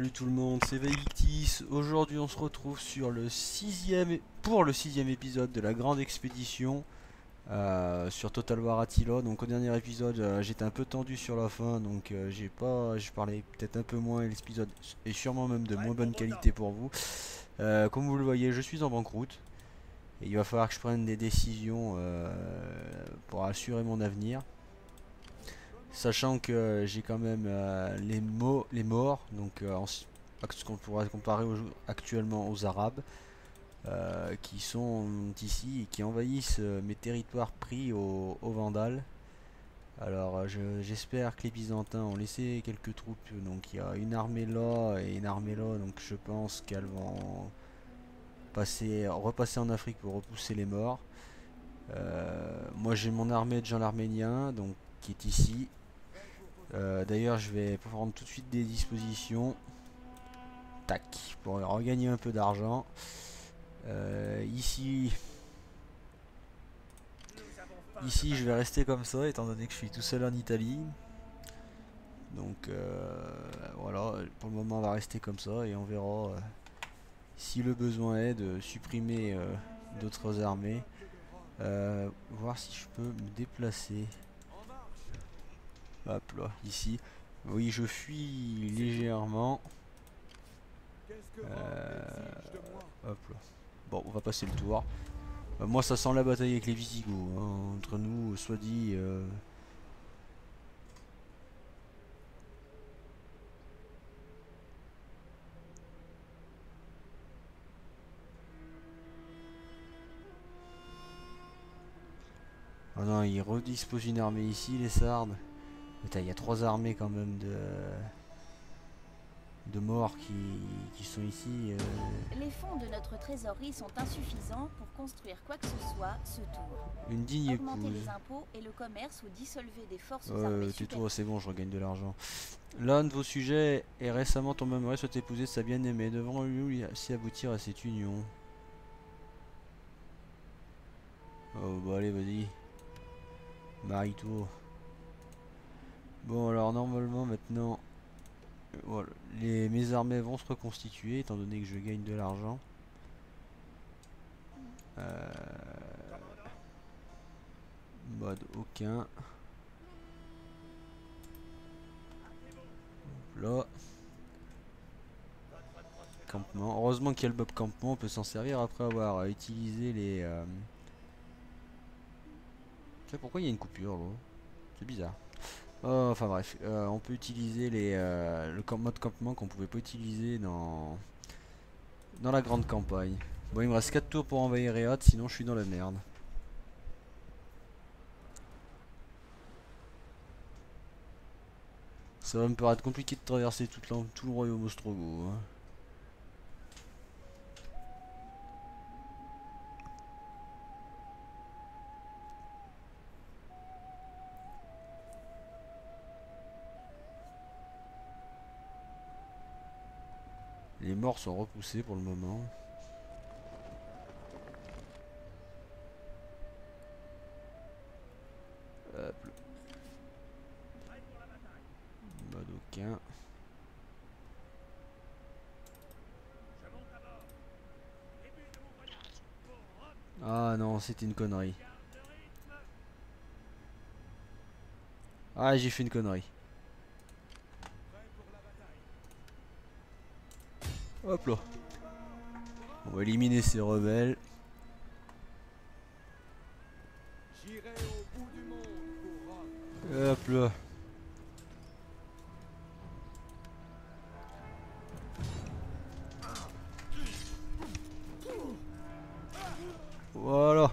Salut tout le monde, c'est Veictis. Aujourd'hui on se retrouve sur pour le sixième épisode de la grande expédition sur Total War Attila. Donc au dernier épisode j'étais un peu tendu sur la fin, donc je parlais peut-être un peu moins et l'épisode est sûrement même de moins bonne qualité pour vous. Comme vous le voyez, je suis en banqueroute et il va falloir que je prenne des décisions pour assurer mon avenir. Sachant que j'ai quand même les morts, donc ce qu'on pourrait comparer actuellement aux Arabes, qui sont ici et qui envahissent mes territoires pris aux Vandales. Alors j'espère que les Byzantins ont laissé quelques troupes, donc il y a une armée là et une armée là, donc je pense qu'elles vont repasser en Afrique pour repousser les morts. Moi j'ai mon armée de gens arméniens, donc qui est ici. D'ailleurs, je vais prendre tout de suite des dispositions. Tac, pour regagner un peu d'argent. Ici, je vais rester comme ça, étant donné que je suis tout seul en Italie. Donc voilà, pour le moment, on va rester comme ça et on verra si le besoin est de supprimer d'autres armées. Voir si je peux me déplacer. Hop là, ici. Oui, je fuis légèrement. Hop là. Bon, on va passer le tour. Moi, ça sent la bataille avec les Visigoths. Hein. Entre nous, soit dit. Oh non, ils redisposent une armée ici, les Sardes. Il y a 3 armées quand même de morts qui sont ici. Les fonds de notre trésorerie sont insuffisants pour construire quoi que ce soit ce tour. Une digne Augmentez épouse. les impôts et le commerce ou dissolvez des forces armées Tais-toi, supérieures. c'est bon, je regagne de l'argent. L'un de vos sujets est récemment tombé amoureux, soit épousé de sa bien-aimée. Devons-nous aussi aboutir à cette union? Oh bah allez, vas-y. Marie-toi. Bon alors normalement maintenant... Voilà, mes armées vont se reconstituer étant donné que je gagne de l'argent. Mode aucun. Là. Campement. Heureusement qu'il y a le Bob campement, on peut s'en servir après avoir utilisé les... Tu sais pourquoi il y a une coupure là? C'est bizarre. Oh, enfin bref, on peut utiliser le mode campement qu'on pouvait pas utiliser dans la grande campagne. Bon, il me reste 4 tours pour envahir Réat, sinon je suis dans la merde. Ça va me paraître compliqué de traverser tout le royaume ostrogoth. Hein. Les morts sont repoussés pour le moment. Hop. Mode aucun. Ah non, c'était une connerie. Ah, j'ai fait une connerie. Hop là. On va éliminer ces rebelles. Hop là. Voilà.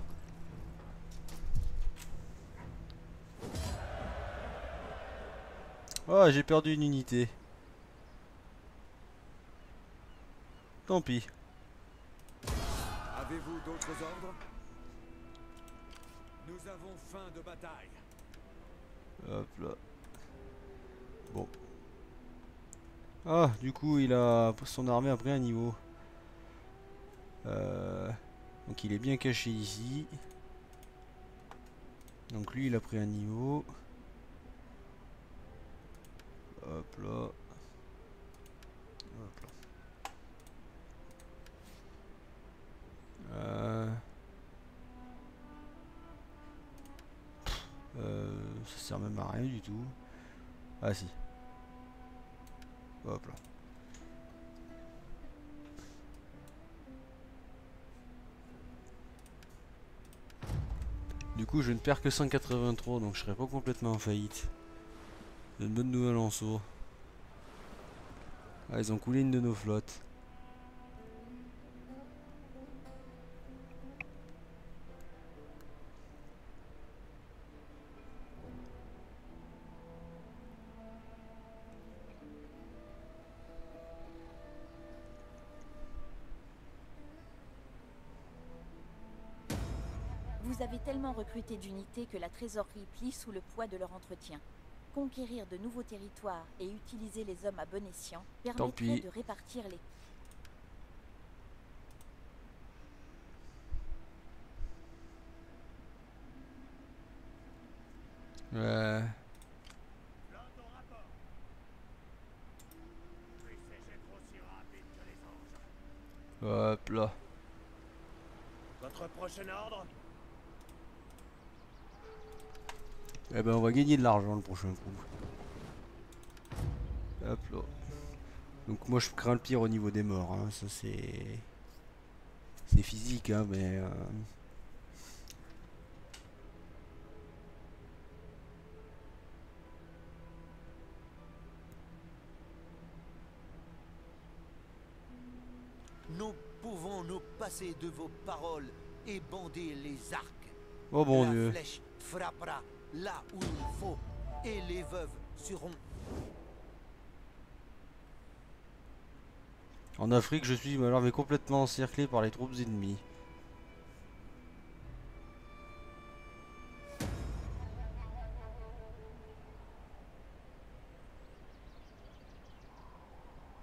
Ah, j'ai perdu une unité. Tant pis. Avez-vous d'autres ordres? Nous avons faim de bataille. Hop là. Bon. Ah, du coup, son armée a pris un niveau. Donc il est bien caché ici. Donc lui, il a pris un niveau. Hop là. ça sert même à rien du tout. Ah si. Hop là. Du coup je ne perds que 183 donc je serai pas complètement en faillite. C'est une bonne nouvelle en soi. Ah ils ont coulé une de nos flottes. Vous avez tellement recruté d'unités que la trésorerie plie sous le poids de leur entretien. Conquérir de nouveaux territoires et utiliser les hommes à bon escient permettrait pis. de répartir les... Ouais. Hop là. Votre prochain ordre? Eh ben on va gagner de l'argent le prochain coup. Hop là. Donc moi je crains le pire au niveau des morts, hein. Ça c'est physique, hein, mais Nous pouvons nous passer de vos paroles et bander les arcs. oh bon La Dieu. flèche frappera là où il faut et les veuves seront... En Afrique je suis alors mais complètement encerclé par les troupes ennemies.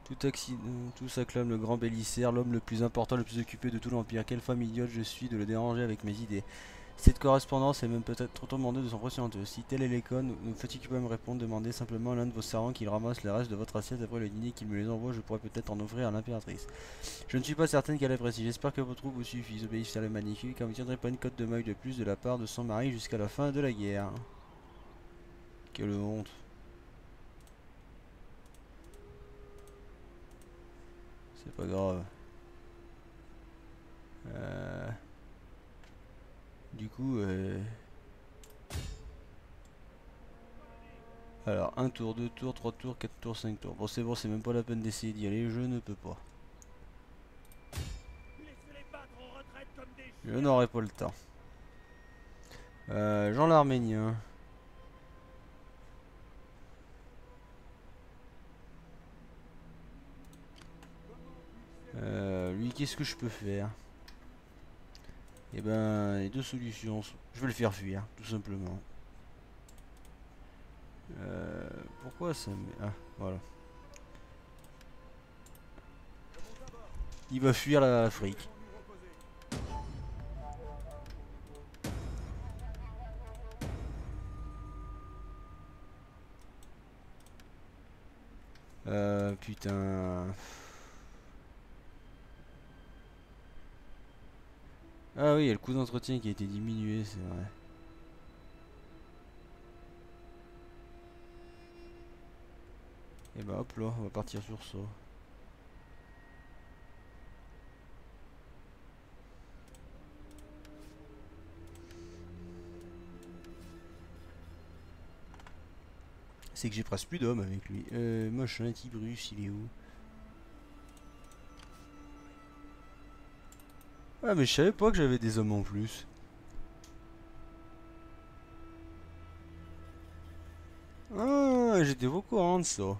Tout accident, tous acclament le grand Bélisaire, l'homme le plus important, le plus occupé de tout l'Empire. Quelle femme idiote je suis de le déranger avec mes idées. Cette correspondance est même peut-être trop demandée de son précédent. Si tel est l'école, ne faut-il pas me répondre, demandez simplement à l'un de vos servants qu'il ramasse les restes de votre assiette après le dîner, qu'il me les envoie, je pourrais peut-être en offrir à l'impératrice. Je ne suis pas certaine qu'elle apprécie, j'espère que vos troupes vous suffisent. Obéissez à le magnifique, car vous ne tiendrez pas une cote de maille de plus de la part de son mari jusqu'à la fin de la guerre. Quelle honte. C'est pas grave. Du coup, alors 1 tour, 2 tours, 3 tours, 4 tours, 5 tours. Bon, c'est même pas la peine d'essayer d'y aller, je ne peux pas. Je n'aurai pas le temps. Jean l'Arménien. Lui, qu'est-ce que je peux faire? Eh ben, il y a deux solutions. Je vais le faire fuir, tout simplement. Pourquoi ça me... Ah, voilà. Il va fuir l'Afrique. Putain. Ah oui, il y a le coût d'entretien qui a été diminué, c'est vrai. Et bah hop là, on va partir sur ça. C'est que j'ai presque plus d'hommes avec lui. Machin, Tibrus, il est où? Ah mais je savais pas que j'avais des hommes en plus. Ah, j'étais au courant de ça.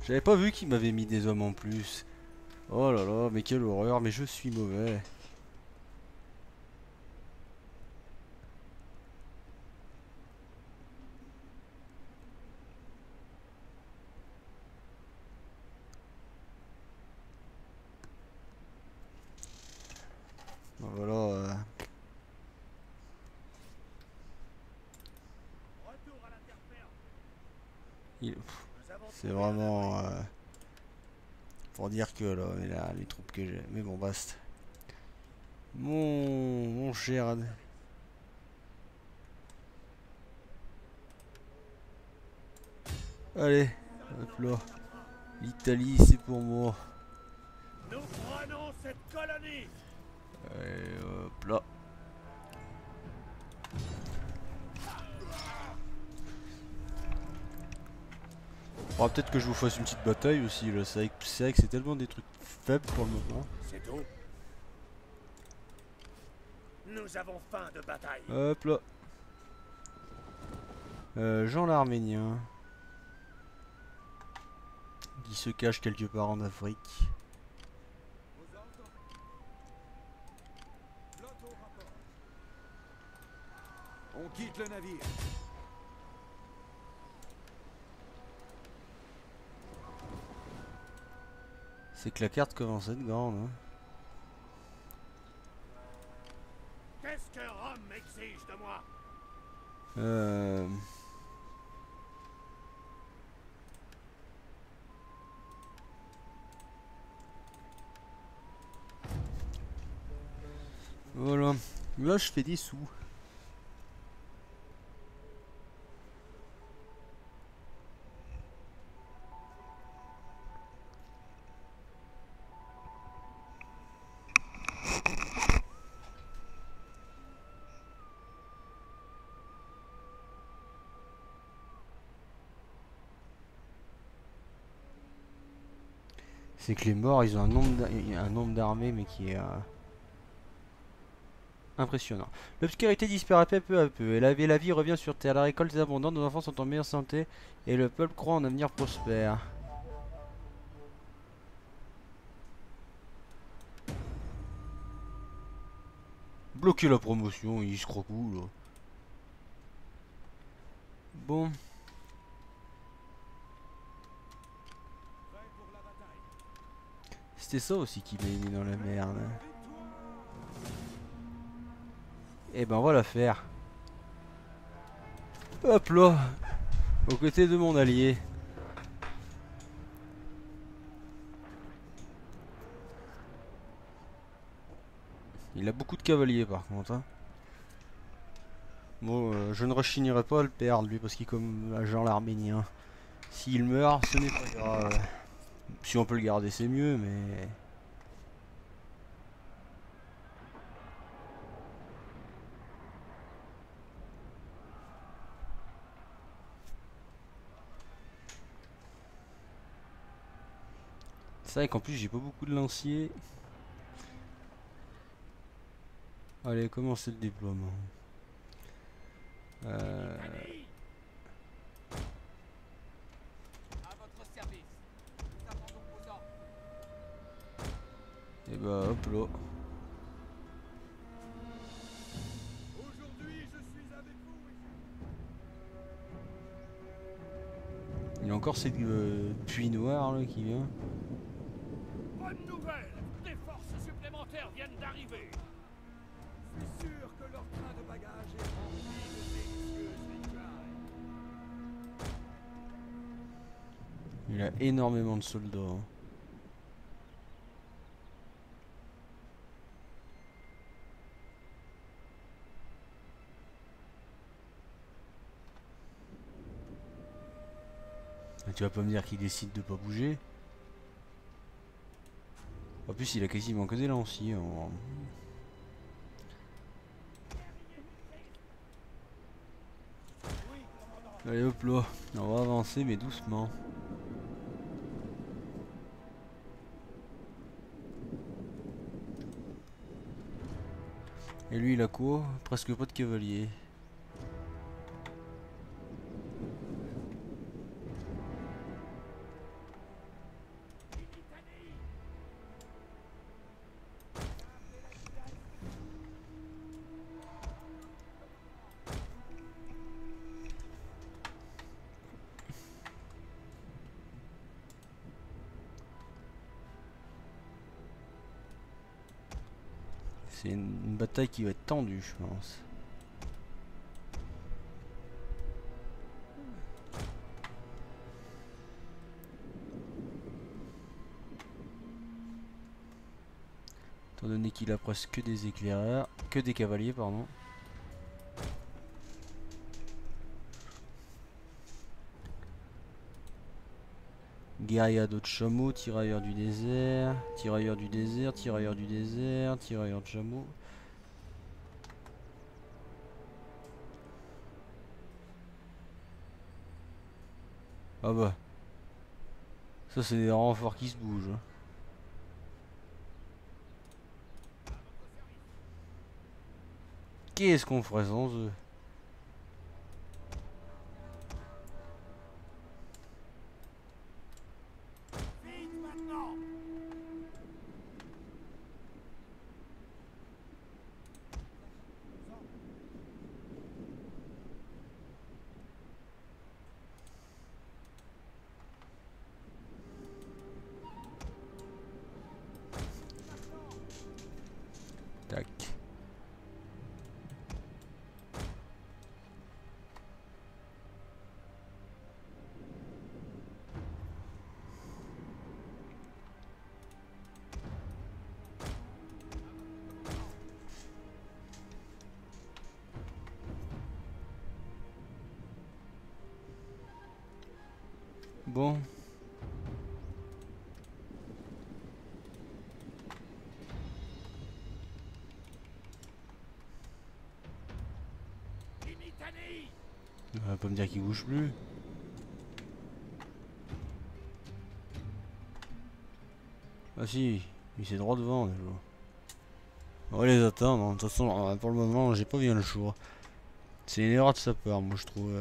J'avais pas vu qu'il m'avait mis des hommes en plus. Oh là là, mais quelle horreur, mais je suis mauvais. Bon, voilà. C'est vraiment... Pour dire que là, les troupes que j'ai. Mais bon, basta. Mon cher. Allez, hop là. L'Italie, c'est pour moi. Nous prenons cette colonie. Allez, hop là. Oh, peut-être que je vous fasse une petite bataille aussi là. C'est vrai que c'est tellement des trucs faibles pour le moment. C'est tout. Nous avons faim de bataille. Hop là. Jean l'Arménien. Qui se cache quelque part en Afrique. On quitte le navire. C'est que la carte commence à être grande. Hein. Qu'est-ce que Rome exige de moi? Voilà. Là, je fais des sous. C'est que les morts, ils ont un nombre d'armées, mais qui est impressionnant. L'obscurité disparaît peu à peu, et la vie revient sur Terre. La récolte est abondante, nos enfants sont en meilleure santé, et le peuple croit en un avenir prospère. Bloquer la promotion, il se croit cool. Bon. C'était ça aussi qui m'a mis dans la merde. Et ben on va la faire. Hop là. Aux côtés de mon allié. Il a beaucoup de cavaliers par contre. Hein. Bon, je ne rechignerai pas à le perdre lui parce qu'il est comme agent l'Arménien. S'il meurt, ce n'est pas grave. Si on peut le garder, c'est mieux, mais... C'est vrai qu'en plus, j'ai pas beaucoup de lanciers. Allez, commencez le déploiement. Et bah hop là. Il y a encore cette puits noir là qui vient. Bonne nouvelle! Des forces supplémentaires viennent d'arriver. C'est sûr que leur train de bagages est rempli de délicieuses victuailles. Il a énormément de soldats. Hein. Et tu vas pas me dire qu'il décide de pas bouger. En plus, il a quasiment que des lanciers. Hein. Allez hop là, on va avancer mais doucement. Et lui il a quoi? Presque pas de cavalier. C'est une bataille qui va être tendue, je pense. Étant donné qu'il a presque que des éclaireurs, que des cavaliers, pardon. Guérilla d'autres chameaux, tirailleurs du désert, tirailleurs du désert, tirailleurs du désert, tirailleurs de chameaux. Ah bah. Ça c'est des renforts qui se bougent. Hein. Qu'est-ce qu'on ferait sans eux? Vite maintenant. Tac. Bon. Imitani! On va pas me dire qu'il bouge plus. Ah si, il s'est droit devant déjà. On va les attendre. De toute façon, pour le moment, j'ai pas bien le choix. C'est une erreur de sa part, moi je trouve.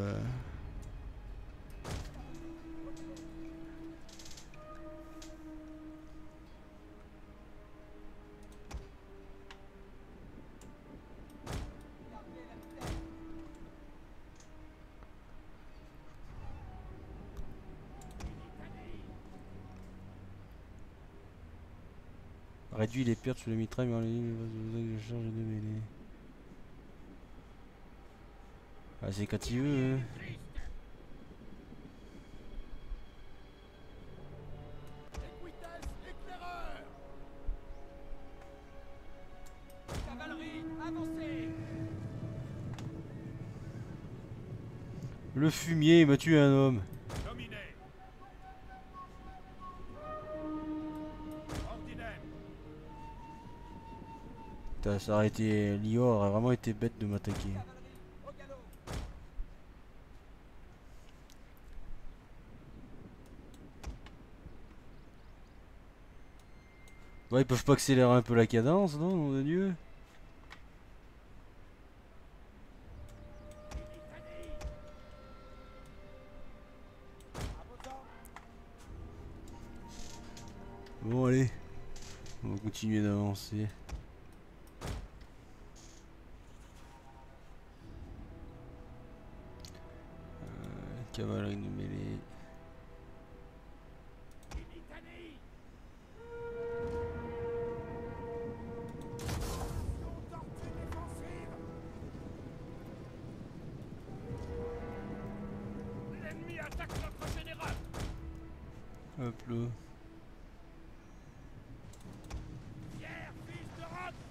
Réduit les pertes sur les mitrailles, mais les charge de mêlée. Ah, c'est quand il veut. Hein. Equites éclaireur. Cavalerie, avancez. Le fumier, il m'a tué un homme. Dominé! Ordinem! Putain, ça aurait été. L'IO aurait vraiment été bête de m'attaquer. Au galop. Ouais, ils peuvent pas accélérer un peu la cadence, non, nom de Dieu? Bon, allez. On va continuer d'avancer. Cavalerie de mêlée. Imitani! Tortue défensive. L'ennemi attaque notre général! Hop là. Pierre, fils de Rhodes!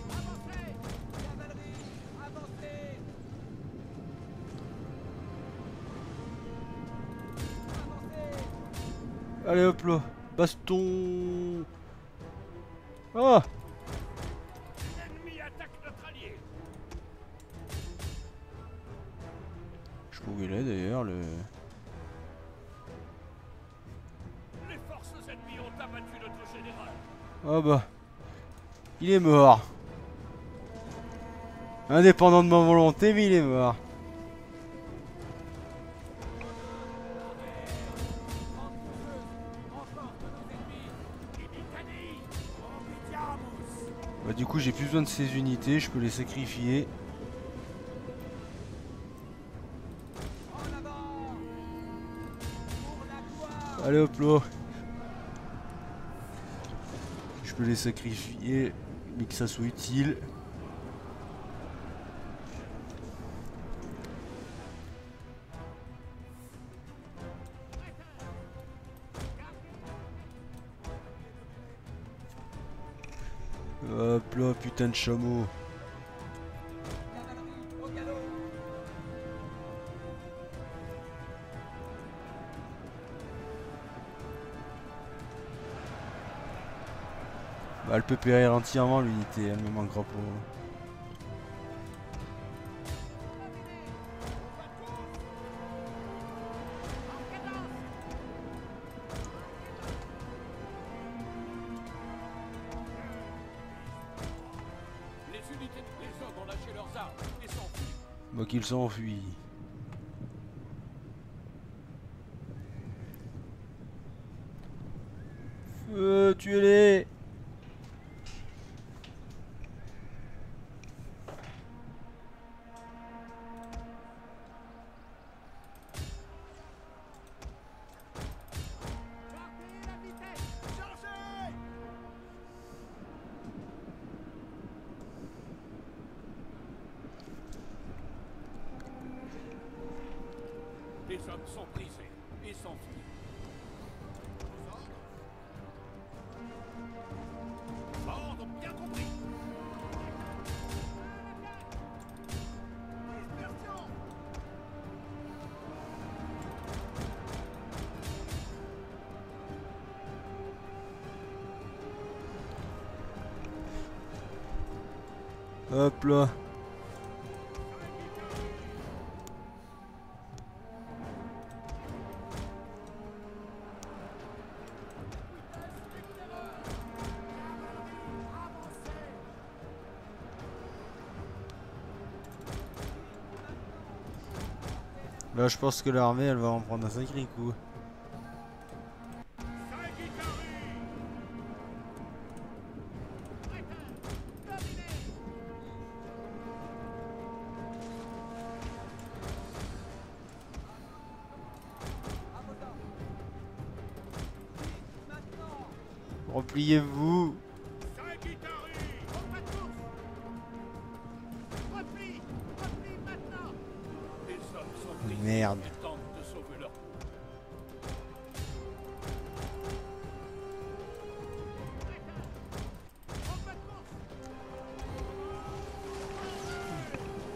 Avancez. Cavalerie, avancez. Avancez. Allez hop là. Baston. Ah. L'ennemi attaque notre allié! Je sais pas où il est d'ailleurs le. Les forces ennemies ont abattu notre général! Ah bah. Il est mort. Indépendant de ma volonté, mais il est mort. Imitani! Bah, du coup, j'ai plus besoin de ces unités, je peux les sacrifier. En avant. Pour la gloire. Allez hop là. Je peux les sacrifier, mais que ça soit utile. Hop là, putain de chameau. Cavalerie au galop. Bah, elle peut périr entièrement l'unité, elle me manquera pas. Les unités des hommes ont lâché leurs armes et s'enfuient. Bah qu'ils s'enfuient. Tuez-les! Marquez la vitesse. Chargez. Les hommes sont brisés et s'enfuient. Ordre bien compris. Dispersion. Hop là. Là je pense que l'armée elle va en prendre un sacré coup. Repliez-vous. Les hommes sont brisés Merde. et tentent de sauver leur peau.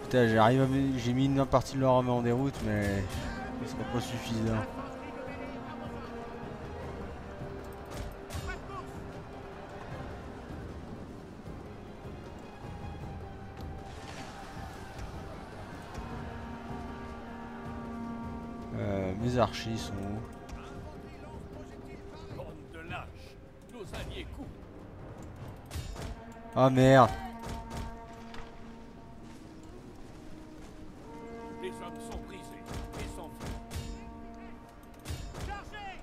Putain, j'arrive à j'ai mis une partie de leur armée en déroute, mais ce sera pas suffisant. Mes archers sont où? Bande de lâches, nos alliés courent. Ah merde. Les hommes sont brisés et s'enfuient. Chargez.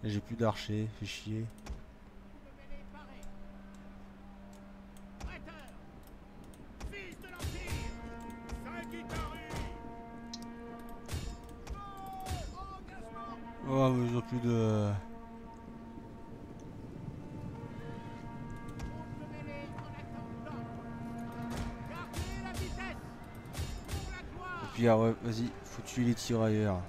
J'ai plus d'archers, fait chier. Fils de l'Empire. Oh mais ils ont plus de... Et puis ah ouais, vas-y, faut tuer les tirailleurs.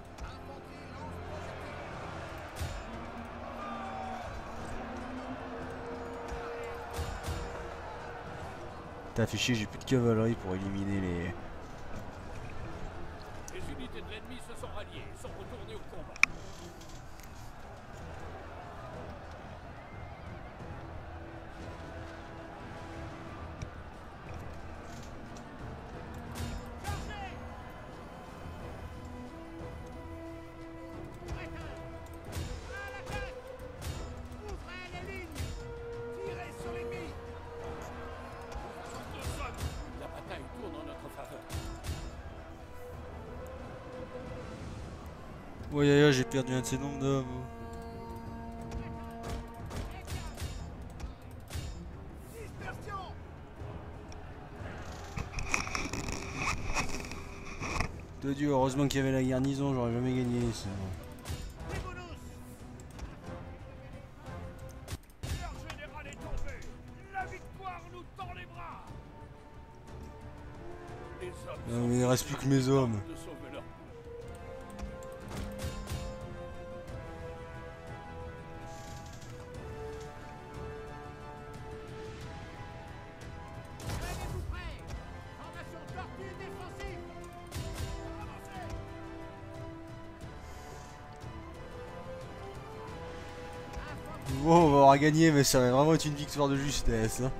T'as fait chier, j'ai plus de cavalerie pour éliminer les... Les unités de l'ennemi se sont ralliées et sont retournées au combat. La bataille tourne en notre faveur. Ouais, j'ai perdu un de ces nombres d'hommes. De Dieu, heureusement qu'il y avait la garnison, j'aurais jamais gagné ça. Leur général est tombé. La victoire nous tend les bras. Les hommes Non mais il reste plus que mes hommes. de sauver leur peau. Bon, on va avoir gagné, mais ça va vraiment être une victoire de justesse. Hein.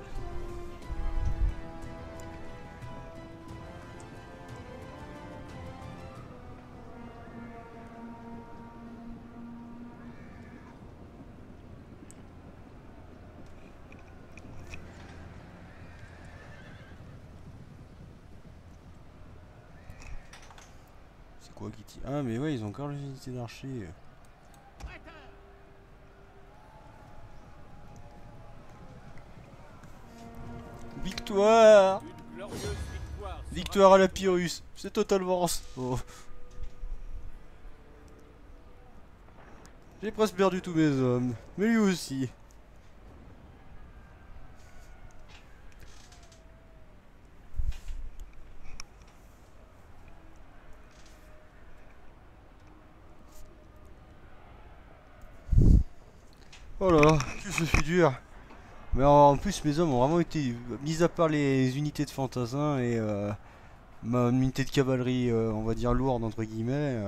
C'est quoi qui tire? Ah, mais ouais, ils ont encore les unités d'archers. Victoire! Une glorieuse victoire. Victoire à la Pyrrhus, c'est Total Wars. Oh. J'ai presque perdu tous mes hommes, mais lui aussi. Oh là là, que ce fut dur. Mais en plus mes hommes ont vraiment été, mis à part les unités de fantassins et ma unité de cavalerie, on va dire lourde entre guillemets.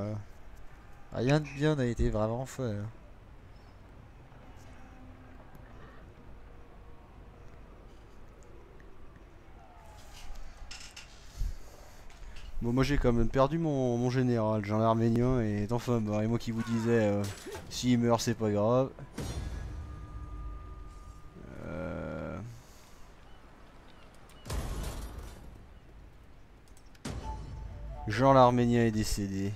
Rien de bien n'a été vraiment fait. Hein. Bon, moi j'ai quand même perdu mon général, Jean l'Arménien, et enfin mort. Et moi qui vous disais, s'il meurt c'est pas grave. Jean l'Arménien est décédé.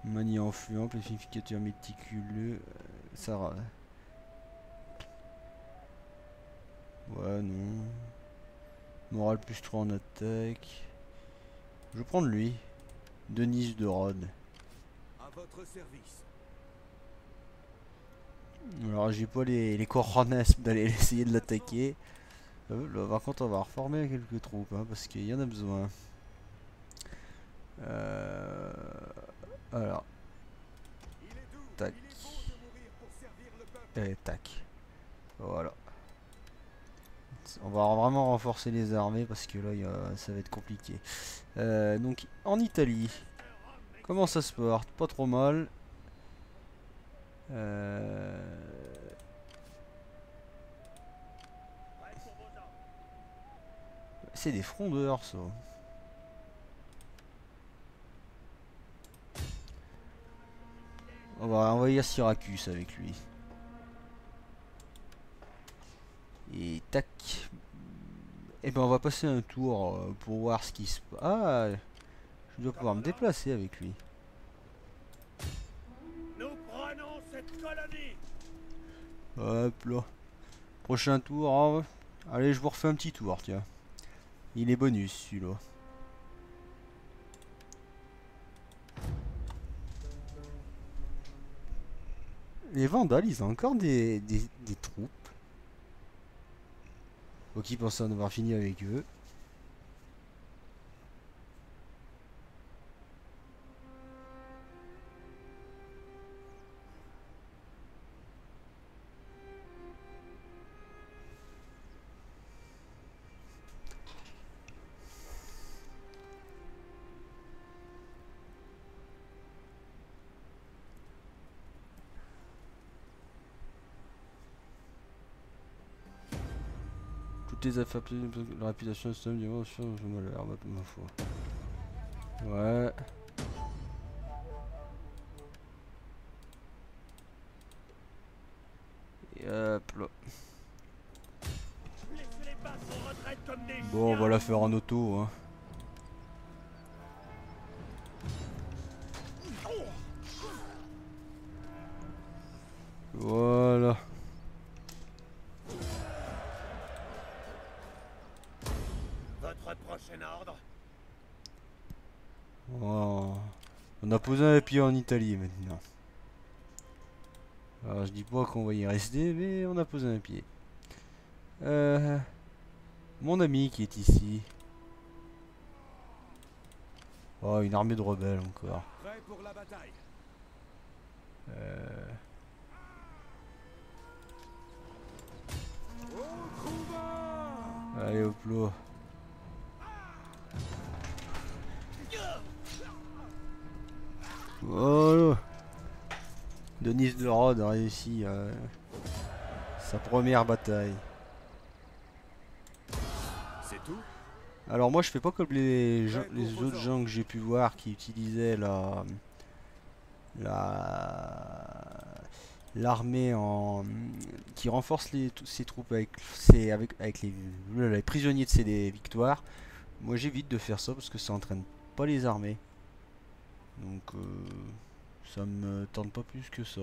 Manie influent, planificateur méticuleux. Sarah. Ouais, non. Morale plus 3 en attaque. Je vais prendre lui. Denise de Rhodes. À votre service. Alors j'ai pas les cojones d'aller essayer de l'attaquer. Là, par contre on va reformer quelques troupes hein, parce qu'il y en a besoin. Alors. Tac. Et tac. Voilà. On va vraiment renforcer les armées parce que là ça va être compliqué. Donc en Italie. Comment ça se porte? Pas trop mal. C'est des frondeurs ça. On va envahir Syracuse avec lui. Et tac. Et ben on va passer un tour pour voir ce qui se passe. Ah, je dois pouvoir me déplacer avec lui. Nous prenons cette colonie. Hop là. Prochain tour. Hein. Allez, je vous refais un petit tour, tiens. Il est bonus celui-là. Les Vandales, ils ont encore des troupes. Faut qu'ils pensent en avoir fini avec eux. Toutes les affaires, la réputation, système du monde, je me l'air, ma foi. Ouais. Et hop là. Laissez-les battre en retraite comme des Bon, on chiens. va la faire en auto, hein. Voilà. Votre prochain ordre. Oh. On a posé un pied en Italie maintenant. Alors je dis pas qu'on va y rester, mais on a posé un pied. Mon ami qui est ici. Oh, une armée de rebelles encore. Prêt pour la bataille. Au combat. Allez hop là. Voilà. Denise de Rhodes a réussi sa première bataille. C'est tout? Alors moi je fais pas comme les autres composants. gens que j'ai pu voir qui utilisaient l'armée en qui renforce ses troupes avec les prisonniers de ses victoires. Moi j'évite de faire ça parce que ça entraîne pas les armées. Donc ça me tente pas plus que ça.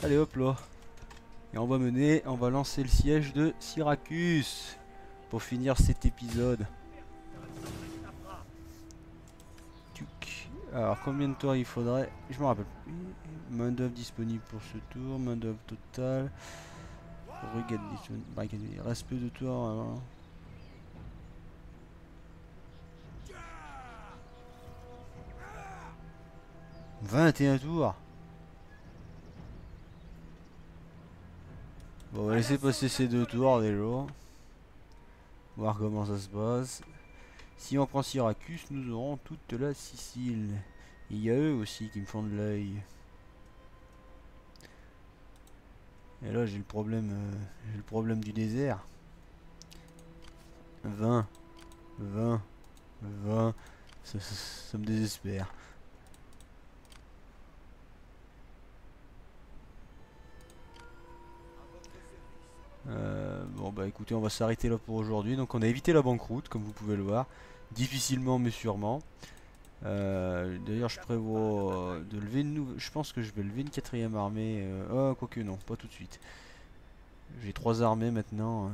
Allez hop là. Et on va lancer le siège de Syracuse pour finir cet épisode. Tuc. Alors combien de tours il faudrait? Je me rappelle plus. Main d'œuvre disponible pour ce tour, main d'œuvre totale. Brigade disponible. Il reste peu de tours. Alors. « 21 tours. Bon, on va laisser passer ces 2 tours déjà. Voir comment ça se passe. Si on prend Syracuse, nous aurons toute la Sicile. Il y a eux aussi qui me font de l'œil. Et là j'ai le problème du désert. 20. Ça me désespère. Bon bah écoutez, on va s'arrêter là pour aujourd'hui. Donc on a évité la banqueroute comme vous pouvez le voir. Difficilement mais sûrement. D'ailleurs je prévois de lever une nouvelle. Je pense que je vais lever une 4ème armée. Quoique non, pas tout de suite. J'ai 3 armées maintenant.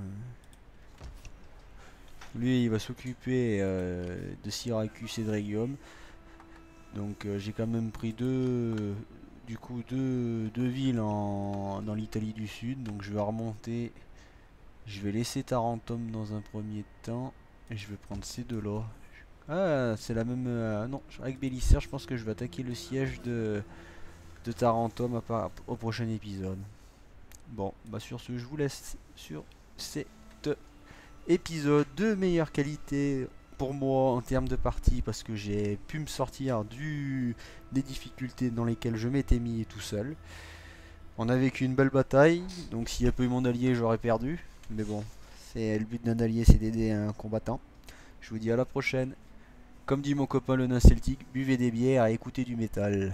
Lui il va s'occuper de Syracuse et de Rhegium. Donc j'ai quand même pris deux villes dans l'Italie du Sud. Donc je vais remonter. Je vais laisser Tarentum dans un premier temps. Et je vais prendre ces deux là. Ah c'est la même... non, avec Bélisaire je pense que je vais attaquer le siège de Tarentum au prochain épisode. Bon bah sur ce je vous laisse sur cet épisode de meilleure qualité pour moi en termes de partie, parce que j'ai pu me sortir des difficultés dans lesquelles je m'étais mis tout seul. On a vécu une belle bataille, donc s'il n'y a pas eu mon allié j'aurais perdu, mais bon, c'est le but d'un allié, c'est d'aider un combattant. Je vous dis à la prochaine. Comme dit mon copain le nain celtique, buvez des bières et écoutez du métal.